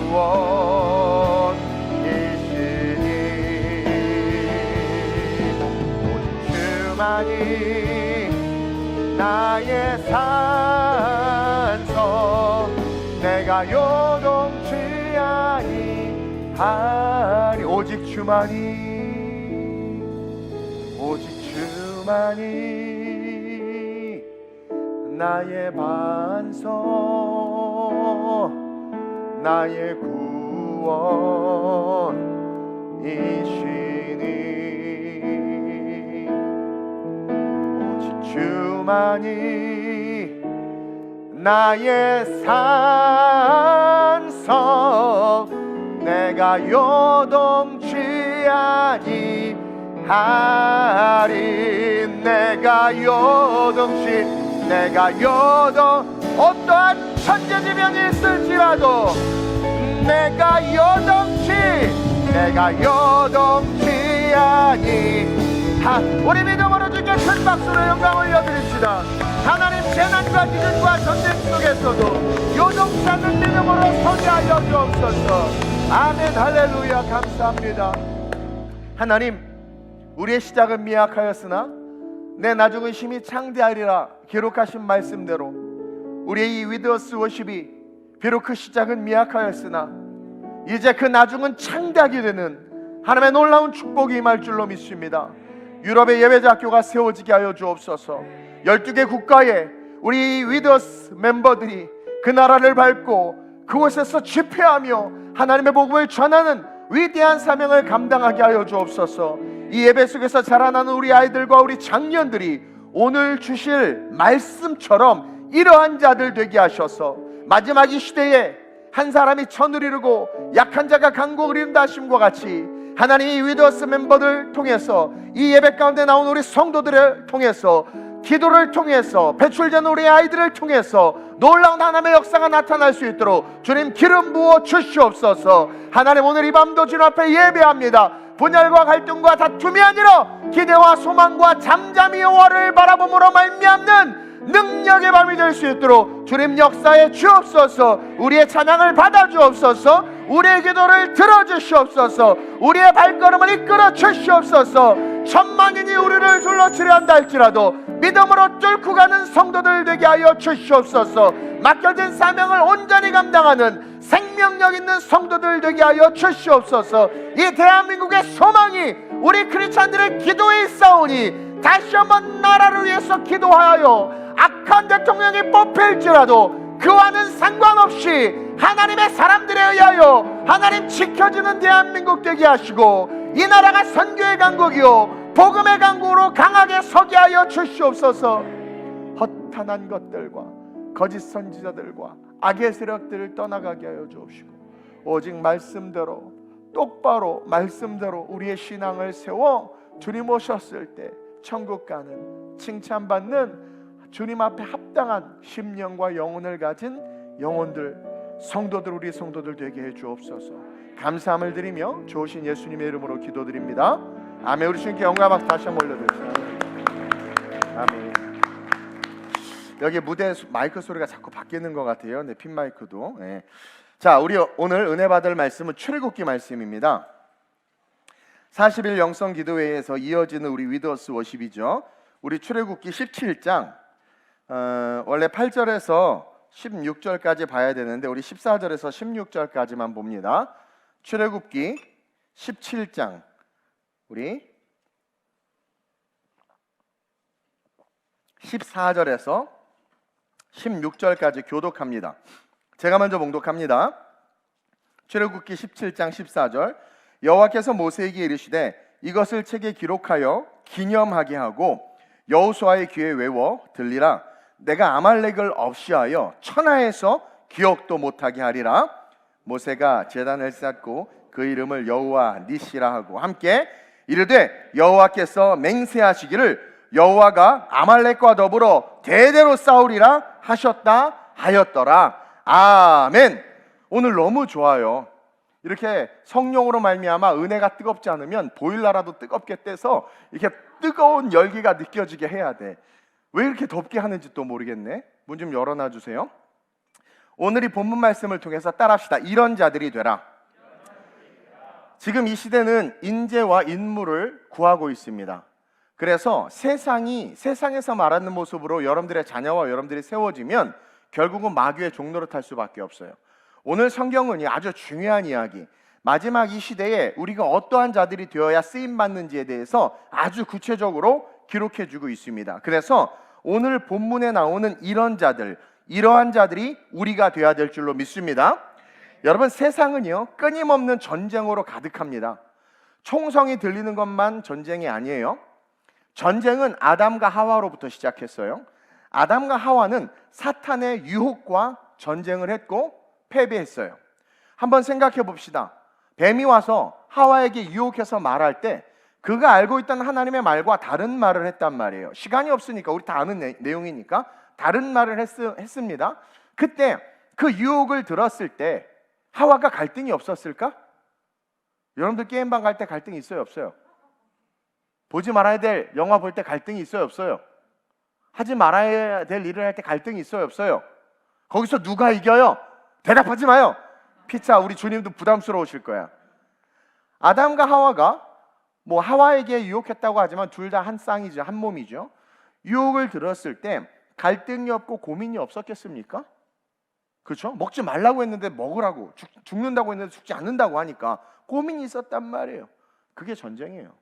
구원이시니 오직 주만이 나의 산서 내가 요동치 아니하리 오직 주만이 나의 반석 나의 구원이시니 오직 주만이 나의 산석 내가 요동치 아니하리 내가 어떠한 천재지변이 있을지라도 내가 요동치 아니하 우리 믿음으로 주께 큰 박수로 영광 올려드립시다. 하나님 재난과 기근과 전쟁 속에서도 요동치 않는 믿음으로 서게 하여 주옵소서. 아멘 할렐루야. 감사합니다. 하나님 우리의 시작은 미약하였으나 내 나중은 심히 창대하리라 기록하신 말씀대로 우리의 이 위드워스 워십이 비록 그 시작은 미약하였으나 이제 그 나중은 창대하게 되는 하나님의 놀라운 축복이 임할 줄로 믿습니다. 유럽의 예배자학교가 세워지게 하여 주옵소서. 12개 국가에 우리 위드워스 멤버들이 그 나라를 밟고 그곳에서 집회하며 하나님의 복음을 전하는 위대한 사명을 감당하게 하여 주옵소서. 이 예배 속에서 자라나는 우리 아이들과 우리 장년들이 오늘 주실 말씀처럼 이러한 자들 되게 하셔서 마지막 이 시대에 한 사람이 천을 이루고 약한 자가 강국을 이룬다 하심과 같이 하나님 이 위드워스 멤버들 통해서 이 예배 가운데 나온 우리 성도들을 통해서 기도를 통해서 배출되는 우리 아이들을 통해서 놀라운 하나님의 역사가 나타날 수 있도록 주님 기름 부어 주시옵소서. 하나님 오늘 이 밤도 주님 앞에 예배합니다. 분열과 갈등과 다툼이 아니라 기대와 소망과 잠잠히 여호와를 바라봄으로 말미암는 능력의 밤이 될 수 있도록 주님 역사에 주옵소서. 우리의 찬양을 받아 주옵소서. 우리의 기도를 들어주시옵소서. 우리의 발걸음을 이끌어 주시옵소서. 천만인이 우리를 둘러치려 한다 할지라도 믿음으로 뚫고 가는 성도들 되게 하여 주시옵소서. 맡겨진 사명을 온전히 감당하는 생명력 있는 성도들 되게 하여 주시옵소서. 이 대한민국의 소망이 우리 크리스찬들의 기도에 있사오니 다시 한번 나라를 위해서 기도하여 악한 대통령이 뽑힐지라도 그와는 상관없이 하나님의 사람들에 의하여 하나님 지켜주는 대한민국 되게 하시고 이 나라가 선교의 강국이요 복음의 강국으로 강하게 서게 하여 주시옵소서. 허탄한 것들과 거짓 선지자들과 악의 세력들을 떠나가게 하여 주옵시고 오직 말씀대로 똑바로 말씀대로 우리의 신앙을 세워 주님 오셨을 때 천국 가는 칭찬받는 주님 앞에 합당한 심령과 영혼을 가진 영혼들 성도들 우리 성도들 되게 해 주옵소서. 감사함을 드리며 좋으신 예수님의 이름으로 기도드립니다. 아멘. 우리 주님께 영광 박수 다시 한번 올려드립시다. 아멘. 여기 무대 마이크 소리가 자꾸 바뀌는 것 같아요. 네, 핀 마이크도. 네. 자, 우리 오늘 은혜 받을 말씀은 출애굽기 말씀입니다. 40일 영성 기도회에서 이어지는 우리 위더스 워십이죠. 우리 출애굽기 17장 원래 8절에서 16절까지 봐야 되는데 우리 14절에서 16절까지만 봅니다. 출애굽기 17장 우리 14절에서 16절까지 교독합니다. 제가 먼저 봉독합니다. 출애굽기 17장 14절 여호와께서 모세에게 이르시되 이것을 책에 기록하여 기념하게 하고 여호수아의 귀에 외워 들리라. 내가 아말렉을 없이하여 천하에서 기억도 못하게 하리라. 모세가 제단을 쌓고 그 이름을 여호와 니시라 하고 함께 이르되 여호와께서 맹세하시기를 여호와가 아말렉과 더불어 대대로 싸우리라 하셨다 하였더라. 아멘. 오늘 너무 좋아요. 이렇게 성령으로 말미암아 은혜가 뜨겁지 않으면 보일러라도 뜨겁게 떼서 이렇게 뜨거운 열기가 느껴지게 해야 돼. 왜 이렇게 덥게 하는지 또 모르겠네. 문 좀 열어놔 주세요. 오늘 이 본문 말씀을 통해서 따라합시다. 이런 자들이 되라. 지금 이 시대는 인재와 인물을 구하고 있습니다. 그래서 세상에서 말하는 모습으로 여러분들의 자녀와 여러분들이 세워지면 결국은 마귀의 종로로 탈 수밖에 없어요. 오늘 성경은 아주 중요한 이야기, 마지막 이 시대에 우리가 어떠한 자들이 되어야 쓰임받는지에 대해서 아주 구체적으로 기록해주고 있습니다. 그래서 오늘 본문에 나오는 이런 자들, 이러한 자들이 우리가 되어야 될 줄로 믿습니다. 여러분, 세상은요 끊임없는 전쟁으로 가득합니다. 총성이 들리는 것만 전쟁이 아니에요. 전쟁은 아담과 하와로부터 시작했어요. 아담과 하와는 사탄의 유혹과 전쟁을 했고 패배했어요. 한번 생각해 봅시다. 뱀이 와서 하와에게 유혹해서 말할 때 그가 알고 있던 하나님의 말과 다른 말을 했단 말이에요. 시간이 없으니까, 우리 다 아는 내용이니까 다른 말을 했습니다. 그때 그 유혹을 들었을 때 하와가 갈등이 없었을까? 여러분들 게임방 갈 때 갈등이 있어요, 없어요? 보지 말아야 될 영화 볼 때 갈등이 있어요, 없어요? 하지 말아야 될 일을 할 때 갈등이 있어요, 없어요? 거기서 누가 이겨요? 대답하지 마요. 피차, 우리 주님도 부담스러우실 거야. 아담과 하와가 하와에게 유혹했다고 하지만 둘 다 한 쌍이죠, 한 몸이죠. 유혹을 들었을 때 갈등이 없고 고민이 없었겠습니까? 그렇죠? 먹지 말라고 했는데 먹으라고, 죽는다고 했는데 죽지 않는다고 하니까 고민이 있었단 말이에요. 그게 전쟁이에요.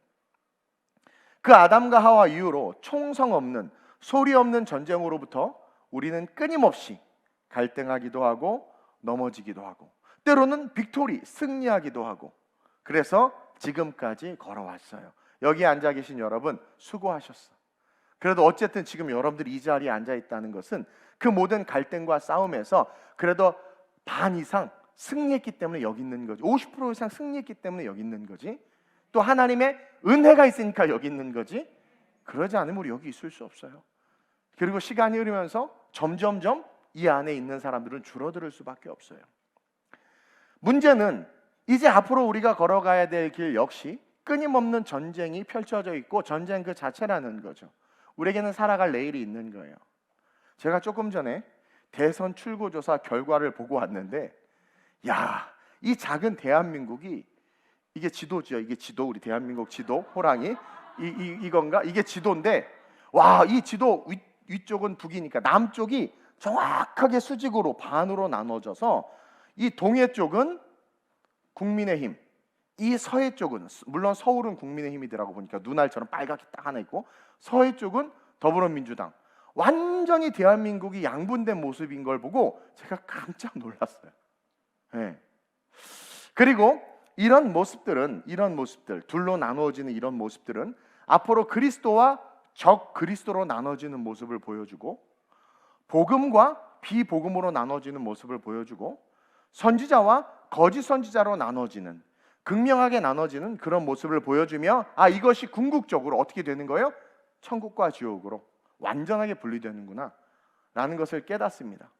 그 아담과 하와 이후로 총성 없는, 소리 없는 전쟁으로부터 우리는 끊임없이 갈등하기도 하고 넘어지기도 하고 때로는 빅토리, 승리하기도 하고, 그래서 지금까지 걸어왔어요. 여기 앉아 계신 여러분 수고하셨어. 그래도 어쨌든 지금 여러분들이 이 자리에 앉아 있다는 것은 그 모든 갈등과 싸움에서 그래도 반 이상 승리했기 때문에 여기 있는 거지. 50% 이상 승리했기 때문에 여기 있는 거지. 또 하나님의 은혜가 있으니까 여기 있는 거지. 그러지 않으면 우리 여기 있을 수 없어요. 그리고 시간이 흐르면서 점점점 이 안에 있는 사람들은 줄어들 수밖에 없어요. 문제는 이제 앞으로 우리가 걸어가야 될 길 역시 끊임없는 전쟁이 펼쳐져 있고 전쟁 그 자체라는 거죠. 우리에게는 살아갈 내일이 있는 거예요. 제가 조금 전에 대선 출구조사 결과를 보고 왔는데, 이 작은 대한민국이, 이게 지도죠. 이게 지도, 우리 대한민국 지도, 호랑이 이건가? 이게 지도인데, 이 지도 위쪽은 북이니까 남쪽이 정확하게 수직으로 반으로 나눠져서 이 동해 쪽은 국민의힘, 이 서해 쪽은, 물론 서울은 국민의힘이더라고 보니까 눈알처럼 빨갛게 딱 하나 있고, 서해 쪽은 더불어민주당. 완전히 대한민국이 양분된 모습인 걸 보고 제가 깜짝 놀랐어요. 네. 그리고 이런 모습들, 둘로 나누어지는 이런 모습들은 앞으로 그리스도와 적 그리스도로 나눠지는 모습을 보여주고, 복음과 비복음으로 나눠지는 모습을 보여주고, 선지자와 거짓 선지자로 나눠지는, 극명하게 나눠지는 그런 모습을 보여주며, 이것이 궁극적으로 어떻게 되는 거예요? 천국과 지옥으로 완전하게 분리되는구나 라는 것을 깨닫습니다.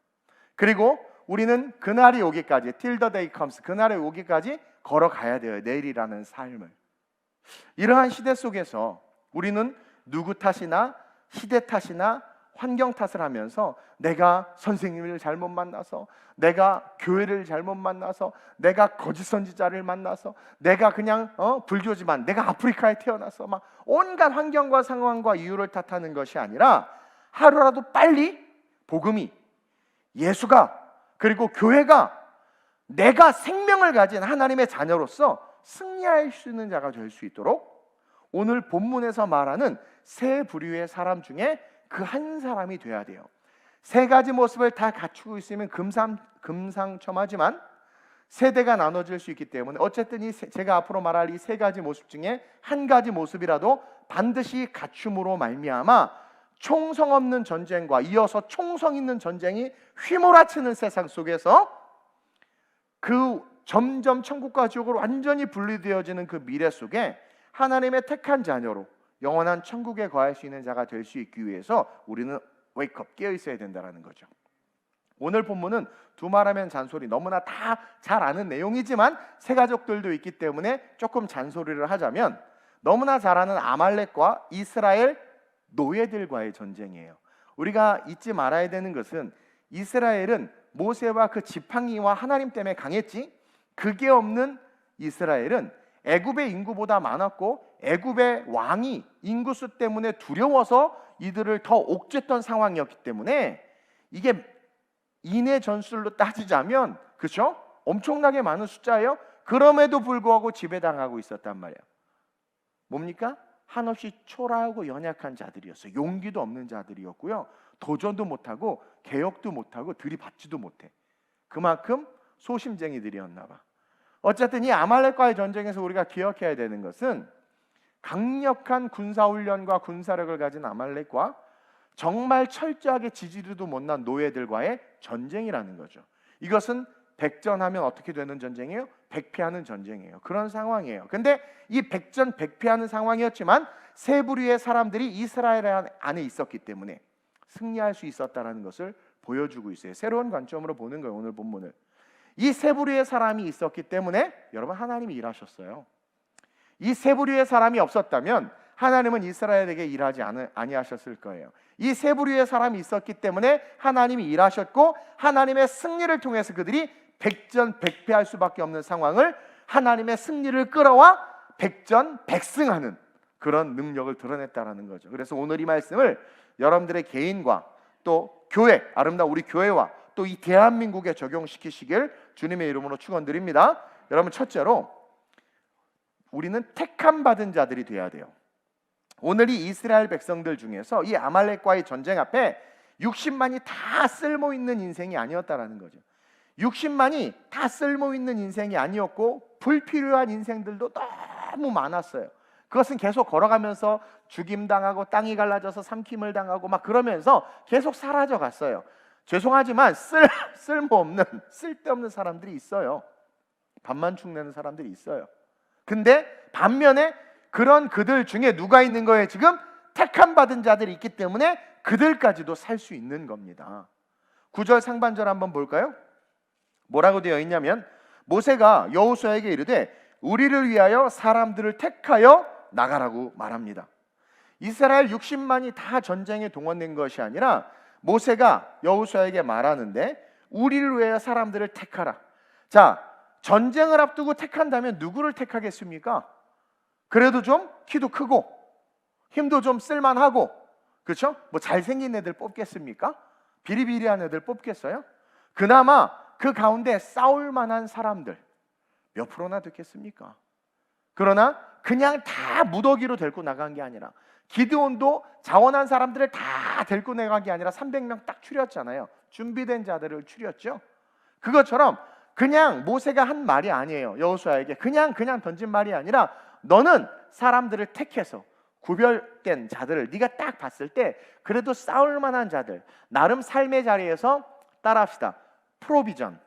그리고 우리는 그날이 오기까지, till the day comes, 그날이 오기까지 걸어가야 돼요. 내일이라는 삶을. 이러한 시대 속에서 우리는 누구 탓이나 시대 탓이나 환경 탓을 하면서, 내가 선생님을 잘못 만나서, 내가 교회를 잘못 만나서, 내가 거짓 선지자를 만나서, 내가 그냥 불교지만, 내가 아프리카에 태어나서, 막 온갖 환경과 상황과 이유를 탓하는 것이 아니라, 하루라도 빨리 복음이, 예수가, 그리고 교회가 내가 생명을 가진 하나님의 자녀로서 승리할 수 있는 자가 될 수 있도록 오늘 본문에서 말하는 세 부류의 사람 중에 그 한 사람이 돼야 돼요. 세 가지 모습을 다 갖추고 있으면 금상첨화지만 세대가 나눠질 수 있기 때문에 어쨌든 제가 앞으로 말할 이 세 가지 모습 중에 한 가지 모습이라도 반드시 갖춤으로 말미암아 총성 없는 전쟁과 이어서 총성 있는 전쟁이 휘몰아치는 세상 속에서 그 점점 천국과 지옥으로 완전히 분리되어지는 그 미래 속에 하나님의 택한 자녀로 영원한 천국에 거할 수 있는 자가 될 수 있기 위해서 우리는 웨이크업, 깨어 있어야 된다는 거죠. 오늘 본문은 두말하면 잔소리, 너무나 다 잘 아는 내용이지만 세 가족들도 있기 때문에 조금 잔소리를 하자면, 너무나 잘 아는 아말렉과 이스라엘 노예들과의 전쟁이에요. 우리가 잊지 말아야 되는 것은 이스라엘은 모세와 그 지팡이와 하나님 때문에 강했지, 그게 없는 이스라엘은 애굽의 인구보다 많았고 애굽의 왕이 인구수 때문에 두려워서 이들을 더 옥죄했던 상황이었기 때문에 이게 인의 전술로 따지자면 그렇죠? 엄청나게 많은 숫자예요. 그럼에도 불구하고 지배당하고 있었단 말이에요. 뭡니까? 한없이 초라하고 연약한 자들이었어요. 용기도 없는 자들이었고요. 도전도 못하고 개혁도 못하고 들이받지도 못해. 그만큼 소심쟁이들이었나 봐. 어쨌든 이 아말렉과의 전쟁에서 우리가 기억해야 되는 것은 강력한 군사훈련과 군사력을 가진 아말렉과 정말 철저하게 지지리도 못난 노예들과의 전쟁이라는 거죠. 이것은 백전하면 어떻게 되는 전쟁이에요? 백패하는 전쟁이에요. 그런 상황이에요. 근데 이 백전 백패하는 상황이었지만 세 부류의 사람들이 이스라엘 안에 있었기 때문에 승리할 수 있었다는 것을 보여주고 있어요. 새로운 관점으로 보는 거예요. 오늘 본문을. 이 세 부류의 사람이 있었기 때문에 여러분 하나님이 일하셨어요. 이 세 부류의 사람이 없었다면 하나님은 이스라엘에게 일하지 아니하셨을 거예요. 이 세 부류의 사람이 있었기 때문에 하나님이 일하셨고 하나님의 승리를 통해서 그들이 백전백패할 수밖에 없는 상황을 하나님의 승리를 끌어와 백전백승하는 그런 능력을 드러냈다라는 거죠. 그래서 오늘 이 말씀을 여러분들의 개인과 또 교회, 아름다운 우리 교회와 또 이 대한민국에 적용시키시길 주님의 이름으로 축원드립니다. 여러분, 첫째로 우리는 택함 받은 자들이 돼야 돼요. 오늘 이 이스라엘 백성들 중에서 이 아말렉과의 전쟁 앞에 60만이 다 쓸모 있는 인생이 아니었다라는 거죠. 60만이 다 쓸모 있는 인생이 아니었고 불필요한 인생들도 너무 많았어요. 그것은 계속 걸어가면서 죽임당하고 땅이 갈라져서 삼킴을 당하고 막 그러면서 계속 사라져 갔어요. 죄송하지만 쓸모없는 쓸데없는 사람들이 있어요. 밥만 축내는 사람들이 있어요. 근데 반면에 그런 그들 중에 누가 있는 거예요? 지금 택함 받은 자들이 있기 때문에 그들까지도 살 수 있는 겁니다. 9절 상반절 한번 볼까요? 뭐라고 되어 있냐면 모세가 여호수아에게 이르되 우리를 위하여 사람들을 택하여 나가라고 말합니다. 이스라엘 60만이 다 전쟁에 동원된 것이 아니라 모세가 여호수아에게 말하는데 우리를 위하여 사람들을 택하라. 자, 전쟁을 앞두고 택한다면 누구를 택하겠습니까? 그래도 좀 키도 크고 힘도 좀 쓸만하고 그렇죠? 뭐 잘생긴 애들 뽑겠습니까? 비리비리한 애들 뽑겠어요? 그나마 그 가운데 싸울 만한 사람들 몇 프로나 됐겠습니까? 그러나 그냥 다 무더기로 데리고 나간 게 아니라 기드온도 자원한 사람들을 다 데리고 나간 게 아니라 300명 딱 추렸잖아요. 준비된 자들을 추렸죠. 그것처럼 그냥 모세가 한 말이 아니에요. 여호수아에게 그냥 던진 말이 아니라 너는 사람들을 택해서 구별된 자들을 네가 딱 봤을 때 그래도 싸울 만한 자들, 나름 삶의 자리에서 따라합시다. 프로비전.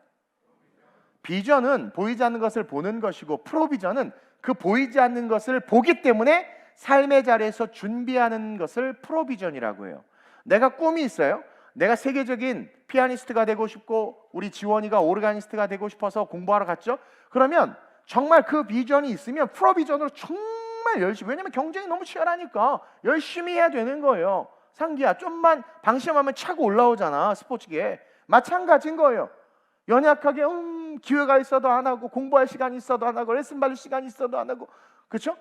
비전은 보이지 않는 것을 보는 것이고 프로비전은 그 보이지 않는 것을 보기 때문에 삶의 자리에서 준비하는 것을 프로비전이라고 해요. 내가 꿈이 있어요. 내가 세계적인 피아니스트가 되고 싶고 우리 지원이가 오르가니스트가 되고 싶어서 공부하러 갔죠. 그러면 정말 그 비전이 있으면 프로비전으로 정말 열심히, 왜냐면 경쟁이 너무 치열하니까 열심히 해야 되는 거예요. 상기야, 좀만 방심하면 차고 올라오잖아. 스포츠계에 마찬가지인 거예요. 연약하게 기회가 있어도 안 하고 공부할 시간이 있어도 안 하고 레슨 받을 시간이 있어도 안 하고 그렇죠?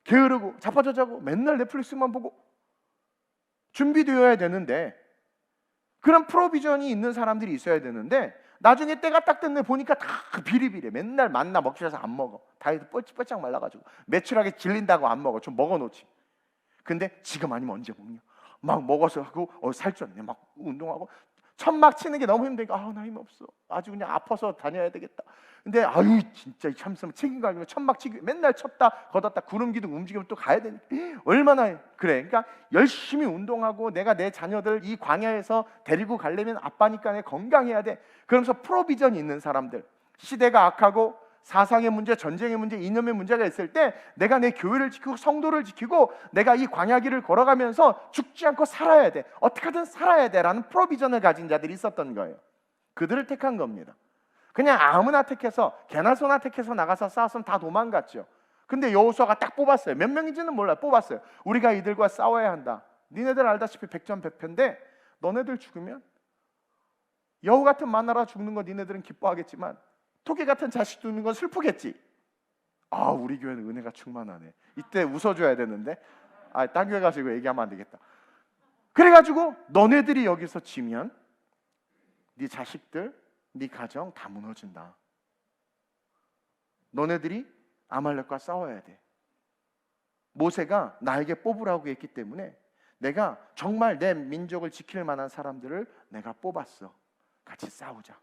게으르고 자빠져자고 맨날 넷플릭스만 보고 준비되어야 되는데 그런 프로비전이 있는 사람들이 있어야 되는데 나중에 때가 딱 됐네 보니까 다 비리비리 맨날 만나 먹기 싫어서 안 먹어. 다이어트 뻘짝뻘짝 말라가지고 매출하게 질린다고 안 먹어. 좀 먹어놓지. 근데 지금 아니면 언제 먹냐? 막 먹어서 하고 살쪘네. 막 운동하고 천막 치는 게 너무 힘드니까 나 힘 없어. 아주 그냥 아파서 다녀야 되겠다. 근데 아유 진짜 참으면 책임감 아니면 천막 치기 맨날 쳤다 걷었다 구름기둥 움직이면 또 가야 되니까 얼마나 그래. 그러니까 열심히 운동하고 내가 내 자녀들 이 광야에서 데리고 가려면 아빠니까 내 건강해야 돼. 그러면서 프로비전이 있는 사람들, 시대가 악하고 사상의 문제, 전쟁의 문제, 이념의 문제가 있을 때 내가 내 교회를 지키고 성도를 지키고 내가 이 광야길을 걸어가면서 죽지 않고 살아야 돼. 어떻게든 살아야 돼라는 프로비전을 가진 자들이 있었던 거예요. 그들을 택한 겁니다. 그냥 아무나 택해서 개나 소나 택해서 나가서 싸웠으면 다 도망갔죠. 근데 여호수아가 딱 뽑았어요. 몇 명인지는 몰라요. 뽑았어요. 우리가 이들과 싸워야 한다. 니네들 알다시피 백전백패인데 너네들 죽으면 여우 같은 마누라 죽는 거 니네들은 기뻐하겠지만 토끼 같은 자식 죽는 건 슬프겠지. 아, 우리 교회는 은혜가 충만하네. 이때 웃어줘야 되는데, 딴 교회 가서 이거 얘기하면 안 되겠다. 그래가지고 너네들이 여기서 지면 네 자식들, 네 가정 다 무너진다. 너네들이 아말렉과 싸워야 돼. 모세가 나에게 뽑으라고 했기 때문에 내가 정말 내 민족을 지킬 만한 사람들을 내가 뽑았어. 같이 싸우자.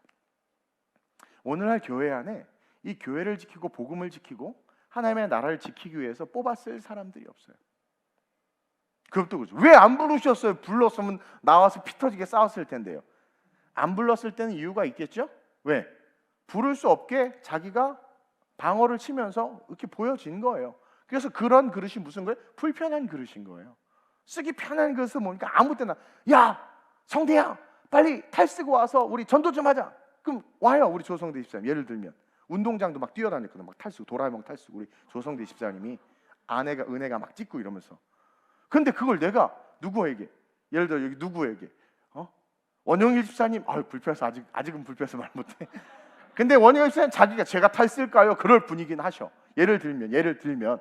오늘날 교회 안에 이 교회를 지키고 복음을 지키고 하나님의 나라를 지키기 위해서 뽑았을 사람들이 없어요. 그것도 그렇죠. 왜 안 부르셨어요? 불렀으면 나와서 피 터지게 싸웠을 텐데요. 안 불렀을 때는 이유가 있겠죠? 왜? 부를 수 없게 자기가 방어를 치면서 이렇게 보여진 거예요. 그래서 그런 그릇이 무슨 거예요? 불편한 그릇인 거예요. 쓰기 편한 그릇은 뭐니까 아무 때나 야 성대야 빨리 탈 쓰고 와서 우리 전도 좀 하자. 그럼 와요. 우리 조성대 집사님 예를 들면 운동장도 막 뛰어다녔거든. 막 탈 쓰고 도라에몽 탈 쓰고 우리 조성대 집사님이 아내가 은혜가 막 찍고 이러면서. 근데 그걸 내가 누구에게 예를 들어 여기 누구에게 원영일 집사님 불편해서 아직은 불편해서 말 못해. 근데 원영일 집사님 자기가 제가 탈 쓸까요? 그럴 분이긴 하셔. 예를 들면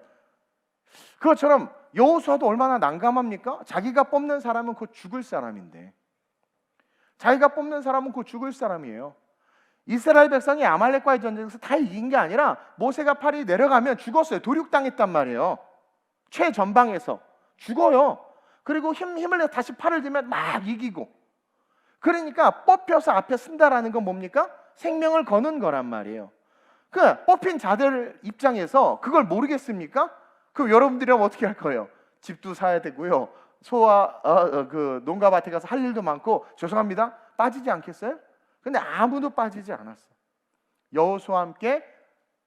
그것처럼 여호수아도 얼마나 난감합니까? 자기가 뽑는 사람은 곧 죽을 사람인데 자기가 뽑는 사람은 곧 죽을 사람이에요. 이스라엘 백성이 아말렉과의 전쟁에서 다 이긴 게 아니라 모세가 팔이 내려가면 죽었어요. 도륙당했단 말이에요. 최전방에서 죽어요. 그리고 힘을 내서 다시 팔을 들면 막 이기고. 그러니까 뽑혀서 앞에 쓴다라는 건 뭡니까? 생명을 거는 거란 말이에요. 그 뽑힌 자들 입장에서 그걸 모르겠습니까? 그럼 여러분들이라면 어떻게 할 거예요? 집도 사야 되고요. 그 농가밭에 가서 할 일도 많고 죄송합니다. 빠지지 않겠어요? 근데 아무도 빠지지 않았어. 여호수아와 함께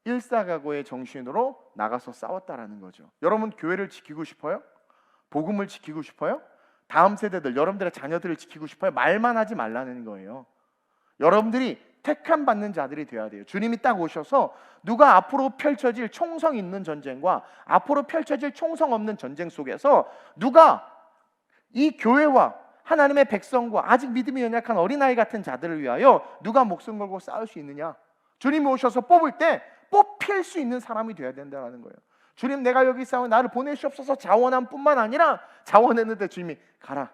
일사각오의 정신으로 나가서 싸웠다라는 거죠. 여러분 교회를 지키고 싶어요? 복음을 지키고 싶어요? 다음 세대들, 여러분들의 자녀들을 지키고 싶어요? 말만 하지 말라는 거예요. 여러분들이 택함 받는 자들이 되어야 돼요. 주님이 딱 오셔서 누가 앞으로 펼쳐질 총성 있는 전쟁과 앞으로 펼쳐질 총성 없는 전쟁 속에서 누가 이 교회와 하나님의 백성과 아직 믿음이 연약한 어린아이 같은 자들을 위하여 누가 목숨 걸고 싸울 수 있느냐? 주님이 오셔서 뽑을 때 뽑힐 수 있는 사람이 되어야 된다는 거예요. 주님 내가 여기 싸워 나를 보내시옵소서 자원함 뿐만 아니라 자원했는데 주님이 가라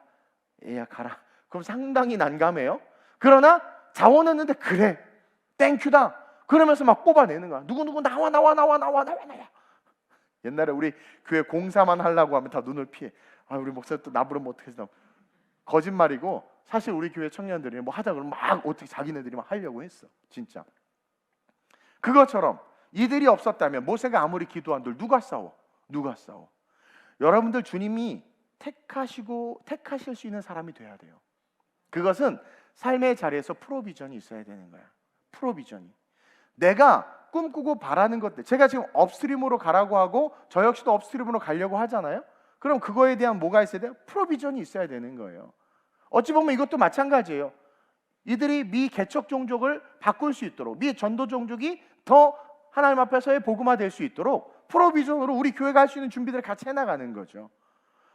얘야 가라. 그럼 상당히 난감해요. 그러나 자원했는데 그래 땡큐다 그러면서 막 뽑아내는 거야. 누구 나와. 옛날에 우리 교회 공사만 하려고 하면 다 눈을 피해. 우리 목사님 또 나 부르면 어떻게 해서 거짓말이고 사실 우리 교회 청년들이 뭐 하자 그러면 막 어떻게 자기네들이 막 하려고 했어. 진짜 그것처럼 이들이 없었다면 모세가 아무리 기도한들 누가 싸워? 여러분들 주님이 택하실 수 있는 사람이 돼야 돼요. 그것은 삶의 자리에서 프로비전이 있어야 되는 거야. 프로비전이. 내가 꿈꾸고 바라는 것들. 제가 지금 업스트림으로 가라고 하고 저 역시도 업스트림으로 가려고 하잖아요. 그럼 그거에 대한 뭐가 있어야 돼요? 프로비전이 있어야 되는 거예요. 어찌 보면 이것도 마찬가지예요. 이들이 미 개척 종족을 바꿀 수 있도록 미 전도 종족이 더 하나님 앞에서의 복음화 될 수 있도록 프로비전으로 우리 교회가 할 수 있는 준비들을 같이 해나가는 거죠.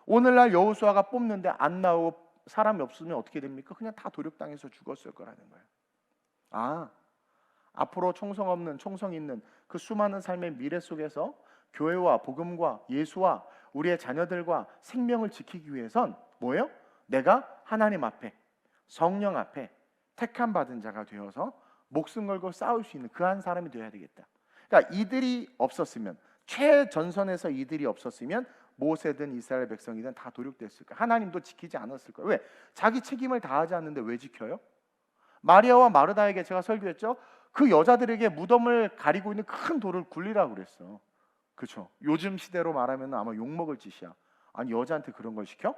오늘날 여호수아가 뽑는데 안 나오고 사람이 없으면 어떻게 됩니까? 그냥 다 도륙당해서 죽었을 거라는 거예요. 앞으로 총성 있는 그 수많은 삶의 미래 속에서 교회와 복음과 예수와 우리의 자녀들과 생명을 지키기 위해선 뭐예요? 내가 하나님 앞에 성령 앞에 택함 받은 자가 되어서 목숨 걸고 싸울 수 있는 그 한 사람이 되어야 되겠다. 그러니까 이들이 없었으면 최전선에서 이들이 없었으면 모세든 이스라엘 백성이든 다 도륙됐을 거예요. 하나님도 지키지 않았을 거예요. 왜? 자기 책임을 다하지 않는데 왜 지켜요? 마리아와 마르다에게 제가 설교했죠. 그 여자들에게 무덤을 가리고 있는 큰 돌을 굴리라고 그랬어. 그렇죠? 요즘 시대로 말하면 아마 욕먹을 짓이야. 아니 여자한테 그런 걸 시켜?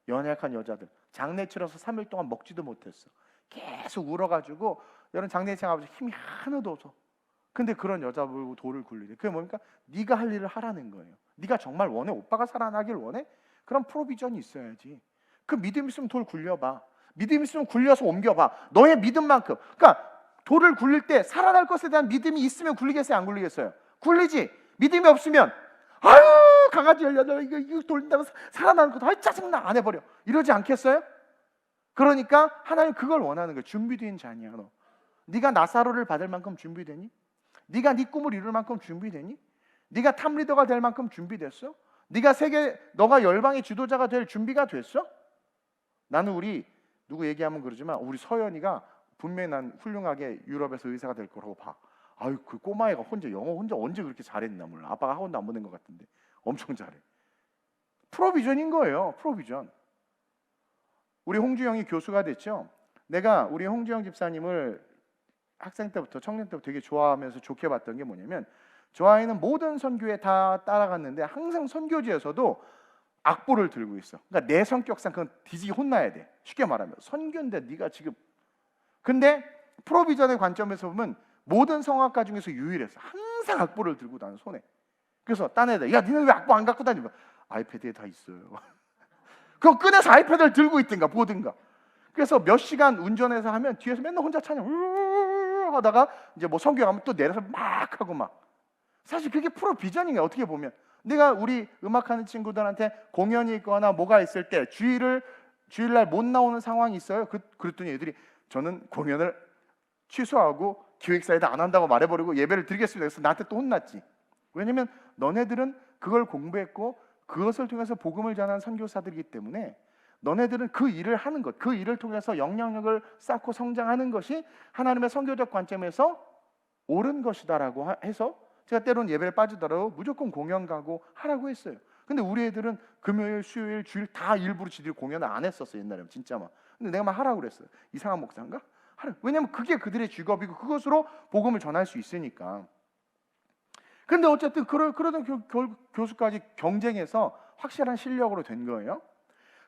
연약한 여자들 장례 치러서 3일 동안 먹지도 못했어. 계속 울어가지고 여러분 장례식 아버지 힘이 하나도 없어. 근데 그런 여자 보고 돌을 굴리래. 그게 뭡니까? 네가 할 일을 하라는 거예요. 네가 정말 원해? 오빠가 살아나길 원해? 그럼 프로비전이 있어야지. 그 믿음 있으면 돌 굴려봐. 믿음 있으면 굴려서 옮겨봐. 너의 믿음만큼. 그러니까 돌을 굴릴 때 살아날 것에 대한 믿음이 있으면 굴리겠어요? 안 굴리겠어요? 굴리지. 믿음이 없으면 강아지 열려서 이거 돌린다고 살아나는 것도 짜증나 안 해버려. 이러지 않겠어요? 그러니까 하나님 그걸 원하는 거예요. 준비된 자냐 너. 네가 나사로를 받을 만큼 준비되니? 네가 네 꿈을 이룰 만큼 준비되니? 네가 탑리더가 될 만큼 준비됐어? 네가 너가 열방의 지도자가 될 준비가 됐어? 나는 우리 누구 얘기하면 그러지만 우리 서연이가 분명히 난 훌륭하게 유럽에서 의사가 될 거라고 봐. 아유 그 꼬마애가 영어 혼자 언제 그렇게 잘했나 몰라. 아빠가 학원도 안 보낸 것 같은데 엄청 잘해. 프로비전인 거예요. 프로비전. 우리 홍주영이 교수가 됐죠. 내가 우리 홍주영 집사님을 학생 때부터 청년 때부터 되게 좋아하면서 좋게 봤던 게 뭐냐면 저 아이는 모든 선교에 다 따라갔는데 항상 선교지에서도 악보를 들고 있어. 그러니까 내 성격상 그건 뒤지게 혼나야 돼. 쉽게 말하면 선교인데 네가 지금. 근데 프로비전의 관점에서 보면 모든 성악가 중에서 유일했어. 항상 악보를 들고 다니는 손에. 그래서 딴 애들 야 니네 왜 악보 안 갖고 다니냐. 아이패드에 다 있어요. 그거 꺼내서 아이패드를 들고 있든가 보든가. 그래서 몇 시간 운전해서 하면 뒤에서 맨날 혼자 찬양 하다가 이제 뭐 성경하면 또 내려서 막 하고 막. 사실 그게 프로비전인 거야. 어떻게 보면 내가 우리 음악하는 친구들한테 공연이 있거나 뭐가 있을 때 주일날 못 나오는 상황이 있어요. 그랬더니 애들이 저는 공연을 취소하고 기획사에다 안 한다고 말해버리고 예배를 드리겠습니다. 그래서 나한테 또 혼났지. 왜냐면 너네들은 그걸 공부했고 그것을 통해서 복음을 전하는 선교사들이기 때문에 너네들은 그 일을 하는 것, 그 일을 통해서 영향력을 쌓고 성장하는 것이 하나님의 선교적 관점에서 옳은 것이다라고 해서 제가 때로는 예배를 빠지더라도 무조건 공연 가고 하라고 했어요. 근데 우리 애들은 금요일, 수요일, 주일 다 일부러 지들이 공연을 안 했었어요. 옛날에 진짜 막. 근데 내가 막 하라고 그랬어요. 이상한 목사인가? 하라. 왜냐면 그게 그들의 직업이고 그것으로 복음을 전할 수 있으니까. 근데 어쨌든 그러던 교수까지 경쟁해서 확실한 실력으로 된 거예요.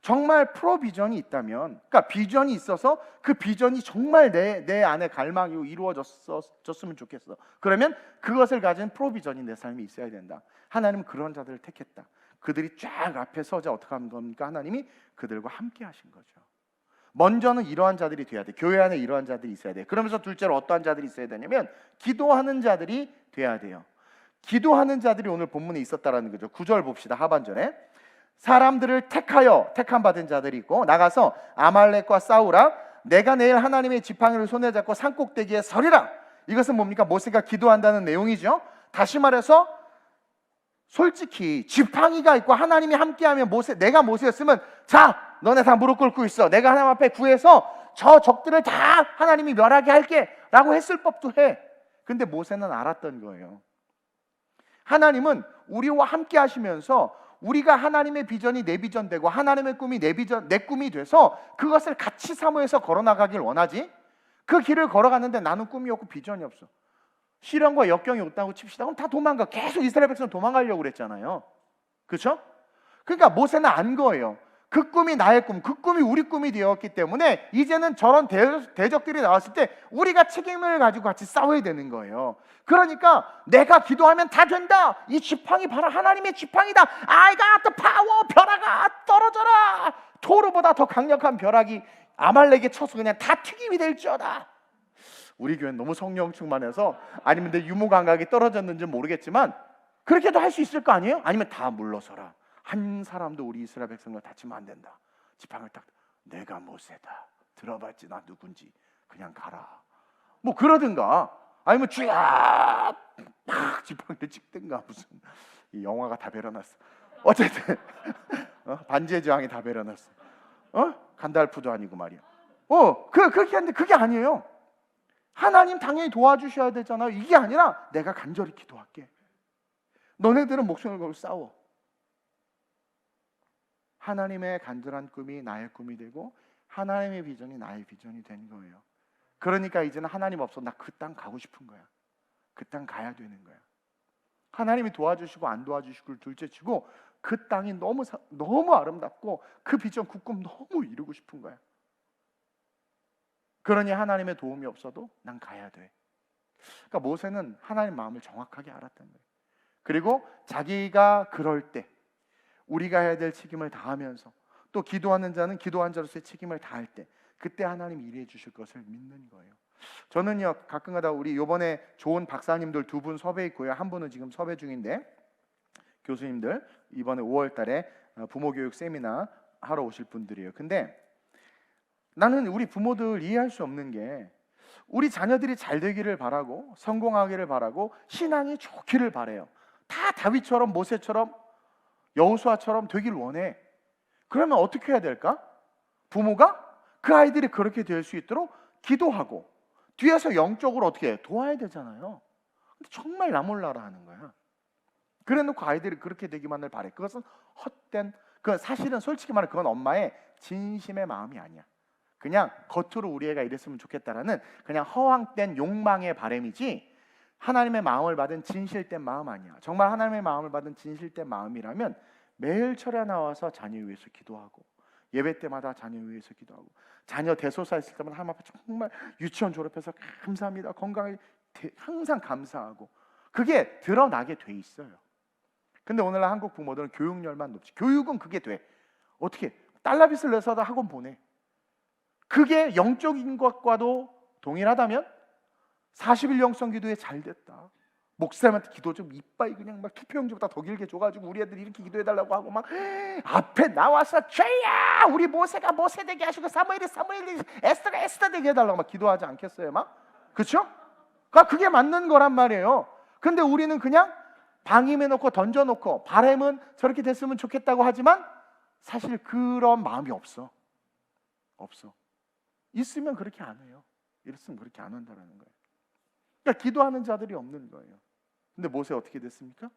정말 프로비전이 있다면, 그러니까 비전이 있어서 그 비전이 정말 내 안에 갈망이고 이루어졌으면 좋겠어. 그러면 그것을 가진 프로비전이 내 삶에 있어야 된다. 하나님은 그런 자들을 택했다. 그들이 쫙 앞에 서자 어떻게 하는 겁니까? 하나님이 그들과 함께 하신 거죠. 먼저는 이러한 자들이 돼야 돼. 교회 안에 이러한 자들이 있어야 돼. 그러면서 둘째로 어떠한 자들이 있어야 되냐면 기도하는 자들이 돼야 돼요. 기도하는 자들이 오늘 본문에 있었다라는 거죠. 9절 봅시다. 하반절에 사람들을 택함 받은 자들이 있고 나가서 아말렉과 싸우라. 내가 내일 하나님의 지팡이를 손에 잡고 산꼭대기에 서리라. 이것은 뭡니까? 모세가 기도한다는 내용이죠. 다시 말해서 솔직히 지팡이가 있고 하나님이 함께하면 내가 모세였으면 자 너네 다 무릎 꿇고 있어. 내가 하나님 앞에 구해서 저 적들을 다 하나님이 멸하게 할게 라고 했을 법도 해. 근데 모세는 알았던 거예요. 하나님은 우리와 함께 하시면서 우리가 하나님의 비전이 내 비전 되고 하나님의 꿈이 내 꿈이 돼서 그것을 같이 사모해서 걸어나가길 원하지. 그 길을 걸어갔는데 나는 꿈이 없고 비전이 없어. 시련과 역경이 없다고 칩시다. 그럼 다 도망가. 계속 이스라엘 백성 도망가려고 그랬잖아요. 그렇죠? 그러니까 모세는 안 거예요. 그 꿈이 나의 꿈, 그 꿈이 우리 꿈이 되었기 때문에 이제는 저런 대적들이 나왔을 때 우리가 책임을 가지고 같이 싸워야 되는 거예요. 그러니까 내가 기도하면 다 된다. 이 지팡이 바로 하나님의 지팡이다. I got the power. 벼락아 떨어져라. 토르보다 더 강력한 벼락이 아말렉에 쳐서 그냥 다 튀김이 될지어다. 우리 교회는 너무 성령 충만해서 아니면 내 유무 감각이 떨어졌는지 모르겠지만 그렇게도 할 수 있을 거 아니에요? 아니면 다 물러서라. 한 사람도 우리 이스라엘 백성과 다치면 안 된다. 지팡이를 딱 내가 모세다. 들어봤지 나 누군지. 그냥 가라. 뭐 그러든가 아니면 쫙 지팡이를 찍든가 무슨 이 영화가 다 배려놨어. 어쨌든 반지의 제왕이 다 배려놨어. 간달프도 아니고 말이야. 그렇게 하는데 그게 아니에요. 하나님 당연히 도와주셔야 되잖아요. 이게 아니라 내가 간절히 기도할게. 너네들은 목숨을 걸고 싸워. 하나님의 간절한 꿈이 나의 꿈이 되고 하나님의 비전이 나의 비전이 된 거예요. 그러니까 이제는 하나님 없어 나 그 땅 가고 싶은 거야. 그 땅 가야 되는 거야. 하나님이 도와주시고 안 도와주시고 둘째치고 그 땅이 너무 아름답고 그 비전 그 꿈 너무 이루고 싶은 거야. 그러니 하나님의 도움이 없어도 난 가야 돼. 그러니까 모세는 하나님 마음을 정확하게 알았던 거예요. 그리고 자기가 그럴 때 우리가 해야 될 책임을 다하면서 또 기도하는 자는 기도한 자로서의 책임을 다할 때 그때 하나님 일해 주실 것을 믿는 거예요. 저는요 가끔가다 우리 이번에 좋은 박사님들 2분 섭외 있고요. 한 분은 지금 섭외 중인데 교수님들 이번에 5월 달에 부모교육 세미나 하러 오실 분들이에요. 근데 나는 우리 부모들 이해할 수 없는 게, 우리 자녀들이 잘 되기를 바라고 성공하기를 바라고 신앙이 좋기를 바래요. 다 다윗처럼 모세처럼 여호수아처럼 되길 원해. 그러면 어떻게 해야 될까? 부모가 그 아이들이 그렇게 될 수 있도록 기도하고 뒤에서 영적으로 어떻게 해? 도와야 되잖아요. 근데 정말 나 몰라라 하는 거야. 그래놓고 아이들이 그렇게 되기만을 바래. 그것은 헛된, 그 사실은 솔직히 말해 그건 엄마의 진심의 마음이 아니야. 그냥 겉으로 우리 애가 이랬으면 좋겠다라는 그냥 허황된 욕망의 바람이지, 하나님의 마음을 받은 진실된 마음 아니야. 정말 하나님의 마음을 받은 진실된 마음이라면 매일 철야 나와서 자녀 위해서 기도하고, 예배 때마다 자녀 위해서 기도하고, 자녀 대소사 있을 때마다 하나님 앞에 정말 유치원 졸업해서 감사합니다, 건강하게 항상 감사하고, 그게 드러나게 돼 있어요. 근데 오늘날 한국 부모들은 교육열만 높지. 교육은 그게 돼. 어떻게 달러빚을 내서도 학원 보내. 그게 영적인 것과도 동일하다면 40일 영성 기도에 잘 됐다, 목사님한테 기도 좀 이빠이 그냥 막 투표용지보다 더 길게 줘가지고 우리 애들 이렇게 기도해달라고 하고 막 앞에 나와서 죄야 우리 모세가 모세 되게 하시고 사무엘이 에스더가 에스더 되게 해달라고 막 기도하지 않겠어요? 막 그렇죠? 그러니까 그게 맞는 거란 말이에요. 근데 우리는 그냥 방임해놓고 던져놓고 바람은 저렇게 됐으면 좋겠다고 하지만 사실 그런 마음이 없어. 있으면 그렇게 안 해요. 이랬으면 그렇게 안 한다라는 거예요. 그러니까 기도하는 자들이 없는 거예요. 근데 모세 어떻게 됐습니까?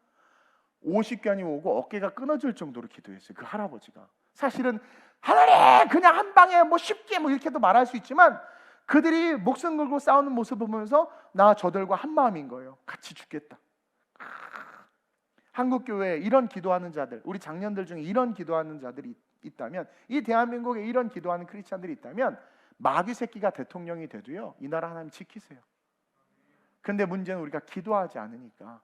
50견이 오고 어깨가 끊어질 정도로 기도했어요. 그 할아버지가. 사실은 하나님 그냥 한 방에 뭐 쉽게 뭐 이렇게도 말할 수 있지만, 그들이 목숨 걸고 싸우는 모습을 보면서 나 저들과 한 마음인 거예요. 같이 죽겠다. 한국 교회에 이런 기도하는 자들, 우리 장년들 중에 이런 기도하는 자들이 있다면, 이 대한민국에 이런 기도하는 크리스찬들이 있다면, 마귀 새끼가 대통령이 돼도요 이 나라 하나님 지키세요. 근데 문제는 우리가 기도하지 않으니까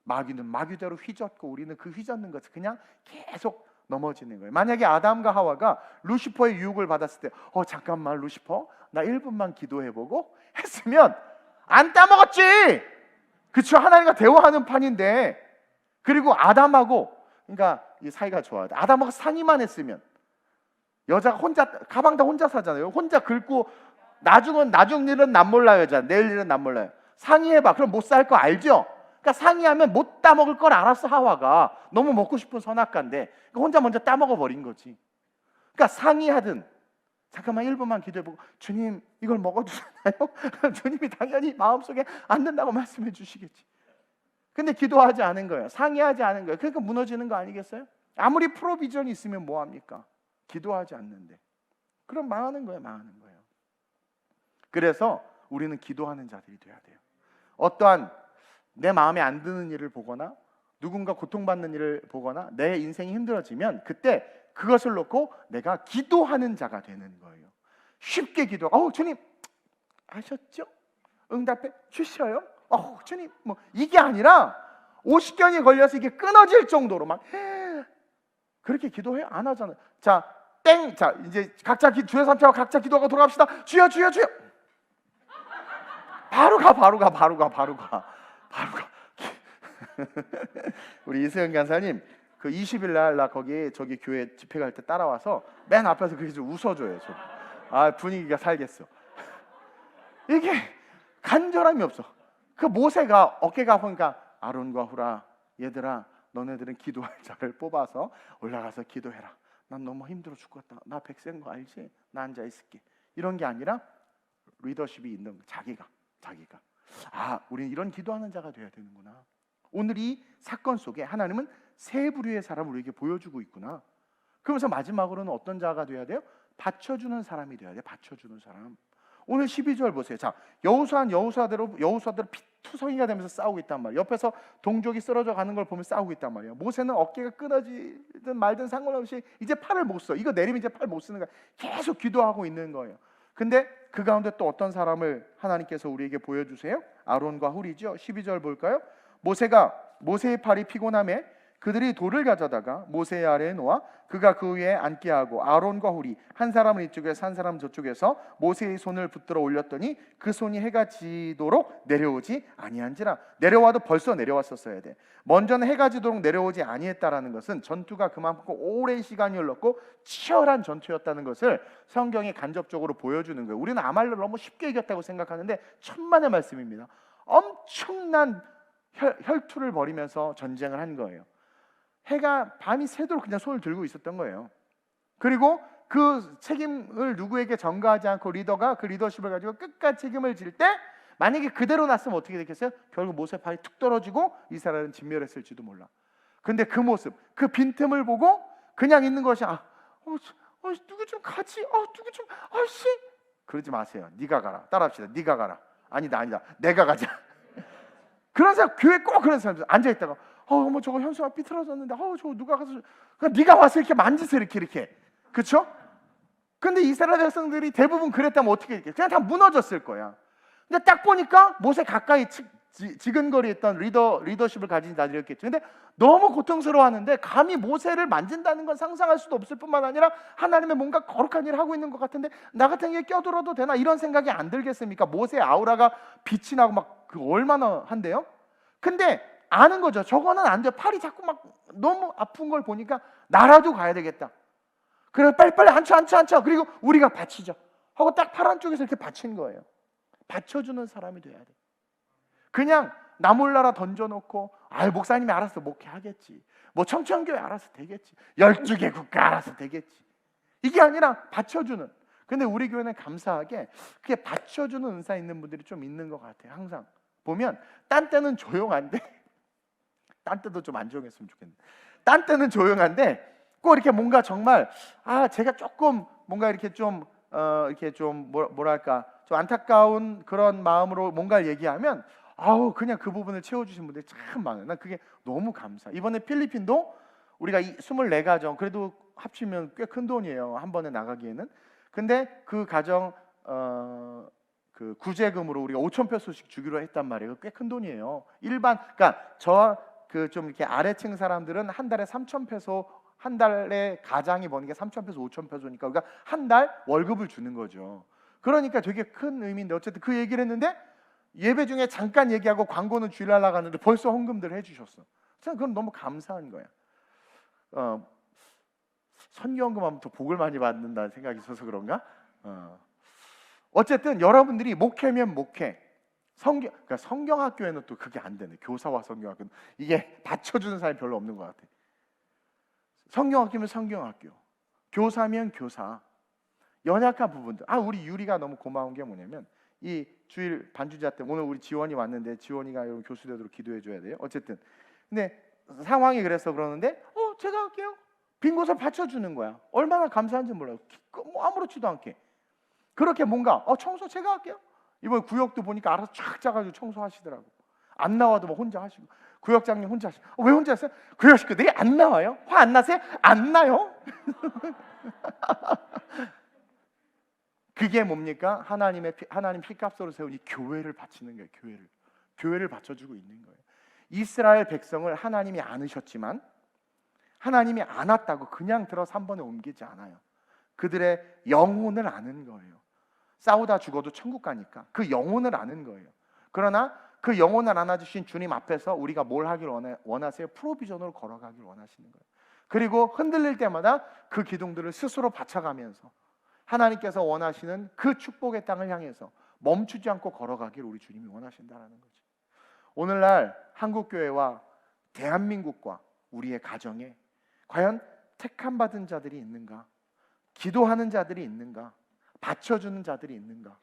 마귀는 마귀대로 휘젓고 우리는 그 휘젓는 것을 그냥 계속 넘어지는 거예요. 만약에 아담과 하와가 루시퍼의 유혹을 받았을 때 잠깐만 루시퍼 나 1분만 기도해보고 했으면 안 따먹었지. 그쵸? 하나님과 대화하는 판인데. 그리고 아담하고 그러니까 이 사이가 좋아요. 아담하고 상의만 했으면, 여자가 혼자 가방 다 혼자 사잖아요. 혼자 긁고 나중 일은 남 몰라요. 여자 내일 일은 남 몰라요. 상의해봐. 그럼 못 살 거 알죠? 그러니까 상의하면 못 따먹을 걸 알았어. 하와가 너무 먹고 싶은 선악과인데 그러니까 혼자 먼저 따먹어 버린 거지. 그러니까 상의하든 잠깐만 1분만 기도해보고 주님 이걸 먹어도 되나요? 주님이 당연히 마음속에 안 된다고 말씀해 주시겠지. 근데 기도하지 않은 거예요. 상의하지 않은 거예요. 그러니까 무너지는 거 아니겠어요? 아무리 프로비전이 있으면 뭐합니까? 기도하지 않는데. 그럼 망하는 거예요. 그래서 우리는 기도하는 자들이 돼야 돼요. 어떠한 내 마음에 안 드는 일을 보거나 누군가 고통받는 일을 보거나 내 인생이 힘들어지면 그때 그것을 놓고 내가 기도하는 자가 되는 거예요. 쉽게 기도. 주님 아셨죠? 응답해 주셔요. 주님 뭐 이게 아니라 50견이 걸려서 이게 끊어질 정도로 막 그렇게 기도해요? 안 하잖아요. 자 이제 각자 주여 삼자와 각자 기도하고 돌아갑시다. 주여 바로 가. 우리 이수영 간사님 그 20일 날 나 저기 교회 집회 갈 때 따라와서 맨 앞에서 그렇게 좀 웃어줘요. 분위기가 살겠어. 이게 간절함이 없어. 그 모세가 어깨가 아프니까 아론과 후라 얘들아 너네들은 기도할 자를 뽑아서 올라가서 기도해라. 난 너무 힘들어 죽겠다. 나 백세인 거 알지? 나 앉아 있을게. 이런 게 아니라 리더십이 있는 거. 자기가 우리는 이런 기도하는 자가 돼야 되는구나. 오늘 이 사건 속에 하나님은 세 부류의 사람을 우리에게 보여주고 있구나. 그러면서 마지막으로는 어떤 자가 돼야 돼요? 받쳐주는 사람이 돼야 돼요. 받쳐주는 사람. 오늘 12절 보세요. 자, 여호수아대로 피투성이가 되면서 싸우고 있단 말이에요. 옆에서 동족이 쓰러져 가는 걸 보면 싸우고 있단 말이에요. 모세는 어깨가 끊어지든 말든 상관없이 이제 팔을 못 써. 이거 내리면 이제 팔 못 쓰는 거야. 계속 기도하고 있는 거예요. 근데 그 가운데 또 어떤 사람을 하나님께서 우리에게 보여주세요? 아론과 훌이죠. 12절 볼까요? 모세의 팔이 피곤함에 그들이 돌을 가져다가 모세의 아래에 놓아 그가 그 위에 앉게 하고 아론과 훌이 한 사람은 이쪽에서 한 사람은 저쪽에서 모세의 손을 붙들어 올렸더니 그 손이 해가 지도록 내려오지 아니한지라. 내려와도 벌써 내려왔었어야 돼. 먼저는 해가 지도록 내려오지 아니했다라는 것은 전투가 그만큼 오랜 시간이 흘렀고 치열한 전투였다는 것을 성경이 간접적으로 보여주는 거예요. 우리는 아말렉을 너무 쉽게 이겼다고 생각하는데 천만의 말씀입니다. 엄청난 혈투를 벌이면서 전쟁을 한 거예요. 해가 밤이 새도록 그냥 손을 들고 있었던 거예요. 그리고 그 책임을 누구에게 전가하지 않고 리더가 그 리더십을 가지고 끝까지 책임을 질 때 만약에 그대로 났으면 어떻게 됐겠어요? 결국 모세 팔이 툭 떨어지고 이스라엘은 진멸했을지도 몰라. 근데 그 모습, 그 빈틈을 보고 그냥 있는 것이 누구 좀 가지? 누구 좀 씨 그러지 마세요. 네가 가라. 따라합시다. 네가 가라. 아니다. 내가 가자. 그런 사람, 교회 꼭 그런 사람들 앉아 있다가 뭐 저거 현수가 삐뚤어졌는데 저거 누가 가서 네가 와서 이렇게 만지세요. 이렇게. 그렇죠? 근데 이스라엘 백성들이 대부분 그랬다면 어떻게 했겠어요? 그냥 다 무너졌을 거야. 근데 딱 보니까 모세 가까이 지근거리했던 리더십을 가진 자들이었겠죠. 근데 너무 고통스러워하는데 감히 모세를 만진다는 건 상상할 수도 없을 뿐만 아니라 하나님의 뭔가 거룩한 일을 하고 있는 것 같은데 나 같은 게 껴들어도 되나 이런 생각이 안 들겠습니까? 모세의 아우라가 빛이 나고 막 그 얼마나 한데요? 근데 아는 거죠. 저거는 안 돼. 팔이 자꾸 막 너무 아픈 걸 보니까 나라도 가야 되겠다. 그래서 빨리빨리 앉혀. 그리고 우리가 받치죠. 하고 딱 팔 한쪽에서 이렇게 받친 거예요. 받쳐주는 사람이 돼야 돼. 그냥 나 몰라라 던져놓고 목사님이 알아서 목회하겠지. 뭐 청천교회 알아서 되겠지. 12개 국가 알아서 되겠지. 이게 아니라 받쳐주는. 근데 우리 교회는 감사하게 그게 받쳐주는 은사 있는 분들이 좀 있는 것 같아요. 항상 보면 딴 때는 조용한데 딴 때도 좀 안 조용했으면 좋겠는데 딴 때는 조용한데 꼭 이렇게 뭔가 정말 제가 조금 뭔가 이렇게 좀 이렇게 좀 뭐랄까 좀 안타까운 그런 마음으로 뭔가를 얘기하면 그냥 그 부분을 채워주신 분들이 참 많아요. 난 그게 너무 감사. 이번에 필리핀도 우리가 24가정 그래도 합치면 꽤 큰 돈이에요. 한 번에 나가기에는. 근데 그 가정 그 구제금으로 우리가 5,000페소씩 주기로 했단 말이에요. 꽤 큰 돈이에요. 그러니까 저 그 좀 이렇게 아래층 사람들은 한 달에 3,000페소 한 달에 가장이 버는 게 3,000페소, 5,000페소니까 우리가 한 달 월급을 주는 거죠. 그러니까 되게 큰 의미인데 어쨌든 그 얘기를 했는데 예배 중에 잠깐 얘기하고 광고는 주일날 나갔는데 벌써 헌금들 해주셨어. 저는 그건 너무 감사한 거야. 선교헌금하면 더 복을 많이 받는다는 생각이 있어서 그런가? 어쨌든 여러분들이 목회면 목회, 그러니까 성경학교에는 또 그게 안 되네. 교사와 성경학교는 이게 받쳐주는 사람이 별로 없는 것 같아. 성경학교면 성경학교, 교사면 교사. 연약한 부분들. 우리 유리가 너무 고마운 게 뭐냐면 이 주일 반주자 때 오늘 우리 지원이 왔는데 지원이가 여러분 교수 되도록 기도해 줘야 돼요. 어쨌든 근데 상황이 그래서 그러는데 제가 할게요. 빈 곳을 받쳐주는 거야. 얼마나 감사한지 몰라요. 뭐 아무렇지도 않게 그렇게 뭔가 청소 제가 할게요. 이번 구역도 보니까 알아서 쫙 짜가지고 청소하시더라고. 안 나와도 뭐 혼자 하시고 구역장님 혼자 하시고 왜 혼자 하세요? 구역 식구들이 안 나와요? 화 안 나세요? 안 나요? 그게 뭡니까? 하나님 피값으로 세운 이 교회를 바치는 거예요. 교회를 바쳐주고 있는 거예요. 이스라엘 백성을 하나님이 안으셨지만 하나님이 안았다고 그냥 들어서 한 번에 옮기지 않아요. 그들의 영혼을 아는 거예요. 싸우다 죽어도 천국 가니까 그 영혼을 아는 거예요. 그러나 그 영혼을 안아주신 주님 앞에서 우리가 뭘 하길 원하세요? 프로비전으로 걸어가길 원하시는 거예요. 그리고 흔들릴 때마다 그 기둥들을 스스로 받쳐가면서 하나님께서 원하시는 그 축복의 땅을 향해서 멈추지 않고 걸어가길 우리 주님이 원하신다는 거죠. 오늘날 한국교회와 대한민국과 우리의 가정에 과연 택함 받은 자들이 있는가? 기도하는 자들이 있는가? 받쳐주는 자들이 있는가?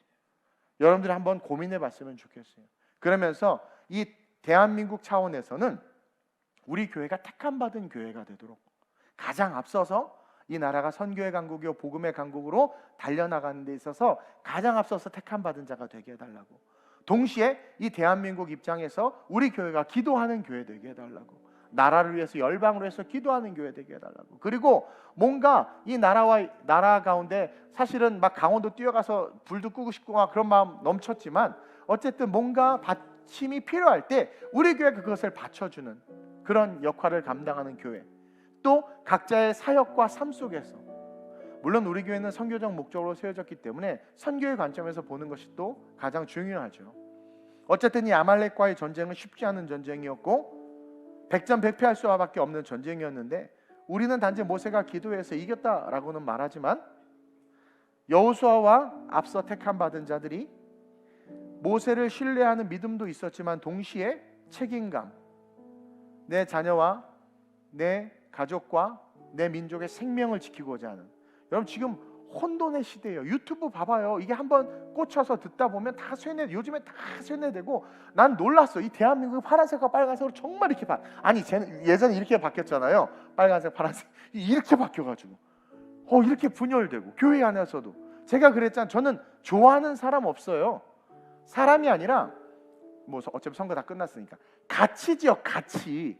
여러분들이 한번 고민해 봤으면 좋겠어요. 그러면서 이 대한민국 차원에서는 우리 교회가 택함 받은 교회가 되도록 가장 앞서서 이 나라가 선교의 강국이요 복음의 강국으로 달려나가는 데 있어서 가장 앞서서 택함 받은 자가 되게 해달라고. 동시에 이 대한민국 입장에서 우리 교회가 기도하는 교회 되게 해달라고. 나라를 위해서 열방으로 해서 기도하는 교회 되게 해달라고. 그리고 뭔가 이 나라 가운데 사실은 막 강원도 뛰어가서 불도 끄고 싶고 막 그런 마음 넘쳤지만 어쨌든 뭔가 받침이 필요할 때 우리 교회가 그것을 받쳐주는 그런 역할을 감당하는 교회, 또 각자의 사역과 삶 속에서, 물론 우리 교회는 선교적 목적으로 세워졌기 때문에 선교의 관점에서 보는 것이 또 가장 중요하죠. 어쨌든 이 아말렉과의 전쟁은 쉽지 않은 전쟁이었고 백전백패할 수밖에 없는 전쟁이었는데, 우리는 단지 모세가 기도해서 이겼다라고는 말하지만 여호수아와 앞서 택함 받은 자들이 모세를 신뢰하는 믿음도 있었지만 동시에 책임감, 내 자녀와 내 가족과 내 민족의 생명을 지키고자 하는, 여러분 지금 혼돈의 시대예요. 유튜브 봐봐요. 이게 한번 꽂혀서 듣다 보면 다 요즘에 다 쇠뇌되고, 난 놀랐어. 이 대한민국 파란색과 빨간색으로 정말 이렇게 아니 예전에 이렇게 바뀌었잖아요. 빨간색 파란색 이렇게 바뀌어가지고 이렇게 분열되고, 교회 안에서도 제가 그랬잖아요. 저는 좋아하는 사람 없어요. 사람이 아니라 뭐 어차피 선거 다 끝났으니까 가치지요. 가치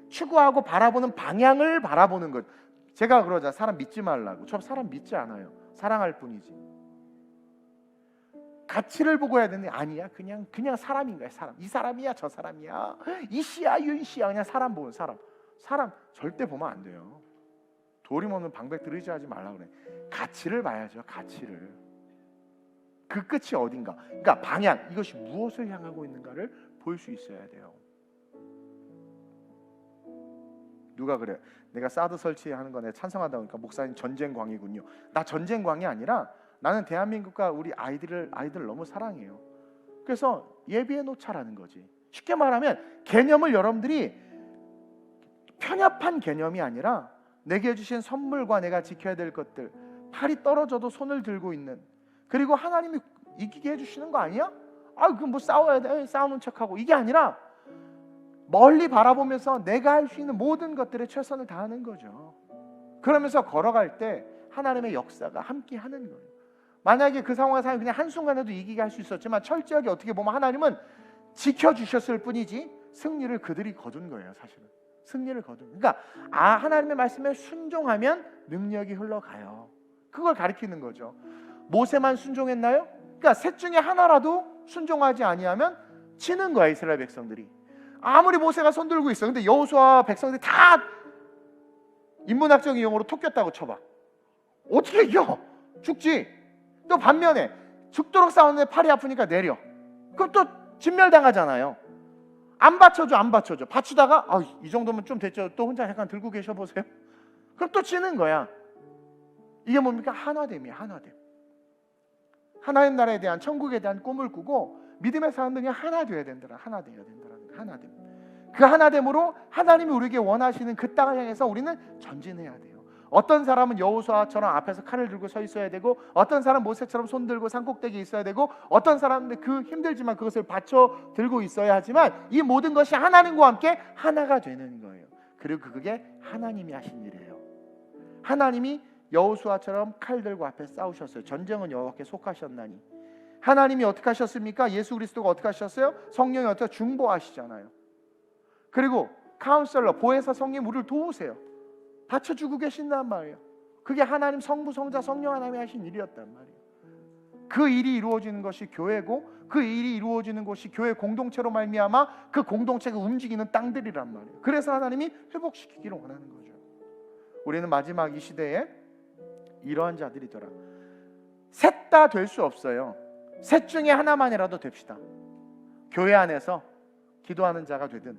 추구하고 바라보는 방향을 바라보는 것. 제가 그러자 사람 믿지 말라고. 저 사람 믿지 않아요. 사랑할 뿐이지. 가치를 보고 해야 되는데 아니야. 그냥 사람인 거야. 사람. 이 사람이야, 저 사람이야, 이 씨야, 윤 씨야. 그냥 사람 보는 사람 절대 보면 안 돼요. 도림 없는 방백들 의지하지 말라 그래. 가치를 봐야죠. 가치를. 그 끝이 어딘가. 그러니까 방향, 이것이 무엇을 향하고 있는가를 볼 수 있어야 돼요. 누가 그래? 내가 사드 설치하는 거 내가 찬성하다 보니까 목사님 전쟁광이군요. 나 전쟁광이 아니라 나는 대한민국과 우리 아이들 너무 사랑해요. 그래서 예비해 놓자라는 거지. 쉽게 말하면 개념을 여러분들이 편협한 개념이 아니라 내게 주신 선물과 내가 지켜야 될 것들, 팔이 떨어져도 손을 들고 있는, 그리고 하나님이 이기게 해주시는 거 아니야? 그럼 뭐 싸워야 돼? 싸우는 척하고, 이게 아니라 멀리 바라보면서 내가 할 수 있는 모든 것들에 최선을 다하는 거죠. 그러면서 걸어갈 때 하나님의 역사가 함께 하는 거예요. 만약에 그 상황에서 그냥 한순간에도 이기게 할 수 있었지만 철저하게 어떻게 보면 하나님은 지켜주셨을 뿐이지 승리를 그들이 거둔 거예요. 사실은 승리를 거둔. 그러니까 하나님의 말씀에 순종하면 능력이 흘러가요. 그걸 가리키는 거죠. 모세만 순종했나요? 그러니까 셋 중에 하나라도 순종하지 아니하면 지는 거야. 이스라엘 백성들이. 아무리 모세가 손들고 있어. 근데 여호수아와 백성들이 다 인문학적인 용어로 토꼈다고 쳐봐. 어떻게 이겨? 죽지. 또 반면에 죽도록 싸우는데 팔이 아프니까 내려. 그럼 또 진멸당하잖아요. 안 받쳐줘. 받치다가 이 정도면 좀 됐죠. 또 혼자 약간 들고 계셔보세요. 그럼 또 지는 거야. 이게 뭡니까? 하나됨이야. 하나됨. 하나님 나라에 대한, 천국에 대한 꿈을 꾸고 믿음의 사람들이 하나 되어야 된다. 하나 되어야 된다는 하나됨. 그 하나됨으로 하나님이 우리에게 원하시는 그 땅을 향해서 우리는 전진해야 돼요. 어떤 사람은 여호수아처럼 앞에서 칼을 들고 서 있어야 되고, 어떤 사람은 모세처럼 손 들고 산꼭대기에 있어야 되고, 어떤 사람은 힘들지만 그것을 받쳐 들고 있어야 하지만, 이 모든 것이 하나님과 함께 하나가 되는 거예요. 그리고 그게 하나님이 하신 일이에요. 하나님이 여호수아처럼 칼 들고 앞에 싸우셨어요. 전쟁은 여호와께 속하셨나니. 하나님이 어떻게 하셨습니까? 예수 그리스도가 어떻게 하셨어요? 성령이 어떻게 중보하시잖아요. 그리고 카운셀러, 보혜사 성령 우리를 도우세요. 받쳐주고 계신단 말이에요. 그게 하나님 성부, 성자, 성령 하나님이 하신 일이었단 말이에요. 그 일이 이루어지는 것이 교회고, 그 일이 이루어지는 것이 교회 공동체로 말미암아 그 공동체가 움직이는 땅들이란 말이에요. 그래서 하나님이 회복시키기를 원하는 거죠. 우리는 마지막 이 시대에 이러한 자들이더라. 셋 다 될 수 없어요. 셋 중에 하나만이라도 됩시다. 교회 안에서 기도하는 자가 되든,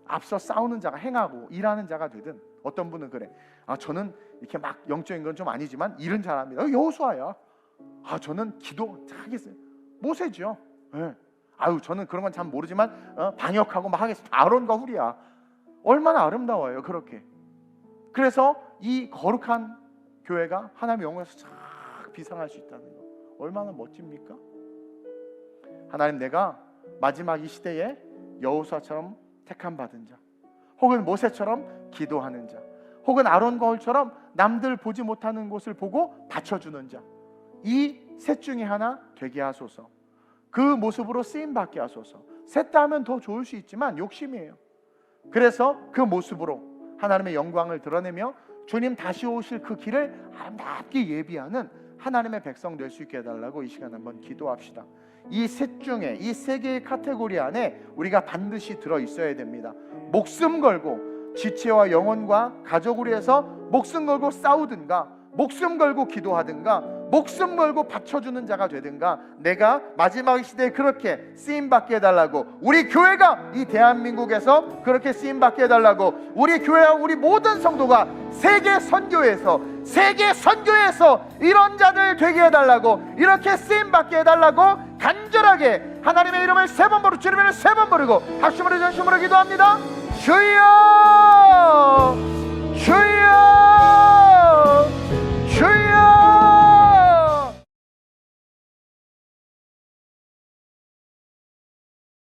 앞서 싸우는 자가, 행하고 일하는 자가 되든. 어떤 분은 그래. 저는 이렇게 막 영적인 건 좀 아니지만 일은 잘합니다. 여호수아야. 저는 기도 하겠어요. 모세죠. 네. 저는 그런 건 잘 모르지만 방역하고 막 하겠습니다. 아론과 훌이야. 얼마나 아름다워요. 그렇게. 그래서 이 거룩한 교회가 하나님의 영광에서 쫙 비상할 수 있다는 거, 얼마나 멋집니까? 하나님, 내가 마지막 이 시대에 여호수아처럼 택함 받은 자, 혹은 모세처럼 기도하는 자, 혹은 아론과 훌처럼 남들 보지 못하는 곳을 보고 받쳐주는 자, 이 셋 중에 하나 되게 하소서. 그 모습으로 쓰임 받게 하소서. 셋 다 하면 더 좋을 수 있지만 욕심이에요. 그래서 그 모습으로 하나님의 영광을 드러내며 주님 다시 오실 그 길을 아름답게 예비하는 하나님의 백성 될 수 있게 해달라고 이 시간 한번 기도합시다. 이 셋 중에, 이 세 개의 카테고리 안에 우리가 반드시 들어 있어야 됩니다. 목숨 걸고 지체와 영혼과 가족을 위해서 목숨 걸고 싸우든가, 목숨 걸고 기도하든가, 목숨 걸고 받쳐주는 자가 되든가, 내가 마지막 시대에 그렇게 쓰임받게 해달라고, 우리 교회가 이 대한민국에서 그렇게 쓰임받게 해달라고, 우리 교회와 우리 모든 성도가 세계 선교에서 이런 자들 되게 해달라고, 이렇게 쓰임받게 해달라고 간절하게 하나님의 이름을 3번 부르고 주님의 이름을 3번 부르고 합심으로 전심으로 기도합니다. 주여!